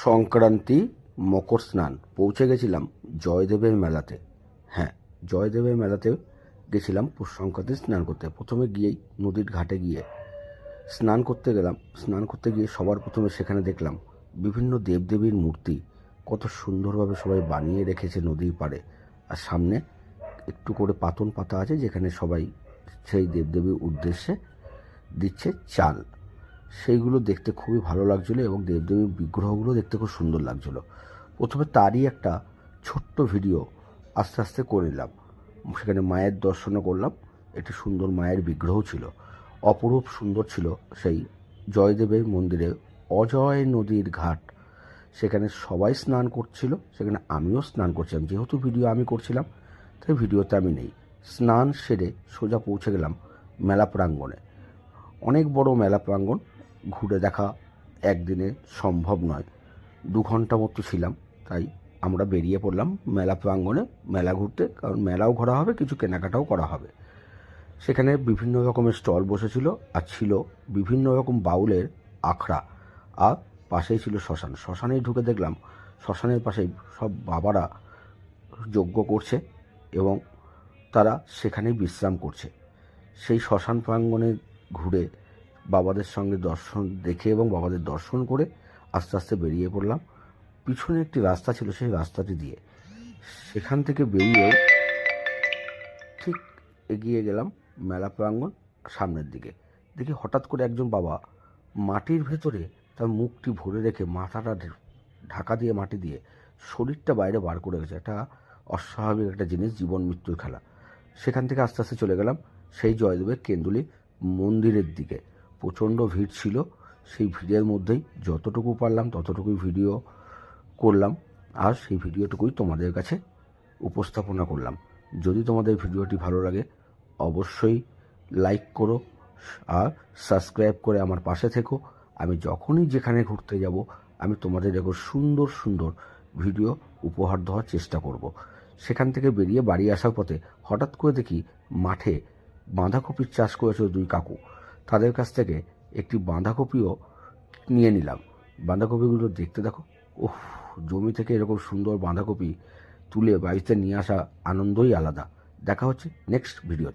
সংক্রান্তি, মকর স্নান, পৌঁছে গেছিলাম জয়দেবের মেলাতে। হ্যাঁ, জয়দেবের মেলাতে গেছিলাম পৌষ সংক্রান্তি স্নান করতে। প্রথমে গিয়েই নদীর ঘাটে গিয়ে স্নান করতে গেলাম। স্নান করতে গিয়ে সবার প্রথমে সেখানে দেখলাম বিভিন্ন দেবদেবীর মূর্তি কত সুন্দরভাবে সবাই বানিয়ে রেখেছে নদীর পাড়ে। আর সামনে একটু করে পাতন পাতা আছে, যেখানে সবাই সেই দেবদেবীর উদ্দেশ্যে দিচ্ছে চাল। সেইগুলো দেখতে খুবই ভালো লাগছিলো এবং দেবদেবীর বিগ্রহগুলো দেখতে খুব সুন্দর লাগছিলো। প্রথমে তারই একটা ছোট্ট ভিডিও আস্তে আস্তে করে নিলাম। সেখানে মায়ের দর্শনও করলাম। একটি সুন্দর মায়ের বিগ্রহ ছিল, অপরূপ সুন্দর ছিল সেই জয়দেবের মন্দিরে। অজয় নদীর ঘাট, সেখানে সবাই স্নান করছিল, সেখানে আমিও স্নান করছিলাম। যেহেতু ভিডিও আমি করছিলাম তাই ভিডিওতে আমি নেই। স্নান সেরে সোজা পৌঁছে গেলাম মেলা প্রাঙ্গণে। অনেক বড় মেলা প্রাঙ্গণ, ঘুরে দেখা একদিনে সম্ভব নয়। 2 ঘন্টা মতো ছিলাম, তাই আমরা বেরিয়ে পড়লাম মেলা প্রাঙ্গণে মেলা ঘুরতে। কারণ মেলাও ঘোরা হবে, কিছু কেনাকাটাও করা হবে। সেখানে বিভিন্ন রকমের স্টল বসেছিল, আর ছিল বিভিন্ন রকম বাউলের আখড়া। আর পাশেই ছিল শ্মশান। শ্মশানেই ঢুকে দেখলাম শ্মশানের পাশেই সব বাবারা যজ্ঞ করছে এবং তারা সেখানেই বিশ্রাম করছে। সেই শ্মশান প্রাঙ্গণে ঘুরে বাবাদের সঙ্গে দর্শন দেখে এবং বাবাদের দর্শন করে আস্তে আস্তে বেরিয়ে পড়লাম। পিছনে একটি রাস্তা ছিল, সেই রাস্তাটি দিয়ে। সেখান থেকে বেরিয়েও ঠিক এগিয়ে গেলাম মেলা প্রাঙ্গণ সামনের দিকে। দেখি হঠাৎ করে একজন বাবা মাটির ভেতরে তার মুখটি ভরে রেখে, মাথাটা ঢাকা দিয়ে মাটি দিয়ে শরীরটা বাইরে বার করে গেছে। একটা অস্বাভাবিক একটা জিনিস, জীবন মৃত্যুর খেলা। সেখান থেকে আস্তে আস্তে চলে গেলাম সেই জয়দেবের কেন্দুলি মন্দিরের দিকে। প্রচণ্ড ভিড় ছিল, সেই ভিড়ের মধ্যেই যতটুকু পারলাম ততটুকুই ভিডিও করলাম, আর সেই ভিডিওটুকুই তোমাদের কাছে উপস্থাপনা করলাম। যদি তোমাদের ভিডিওটি ভালো লাগে অবশ্যই লাইক করো আর সাবস্ক্রাইব করে আমার পাশে থেকো। আমি যখনই যেখানে ঘুরতে যাব আমি তোমাদের এরকম সুন্দর সুন্দর ভিডিও উপহার দেওয়ার চেষ্টা করব। সেখান থেকে বেরিয়ে বাড়ি আসার পথে হঠাৎ করে দেখি মাঠে বাঁধাকপির চাষ করেছিল 2 কাকু। তাদের কাছ থেকে একটি বাঁধাকপিও নিয়ে নিলাম। বাঁধাকপিগুলো দেখতে দেখো, ওহ, জমি থেকে এরকম সুন্দর বাঁধাকপি তুলে বাড়িতে নিয়ে আসা আনন্দই আলাদা। দেখা হচ্ছে নেক্সট ভিডিও।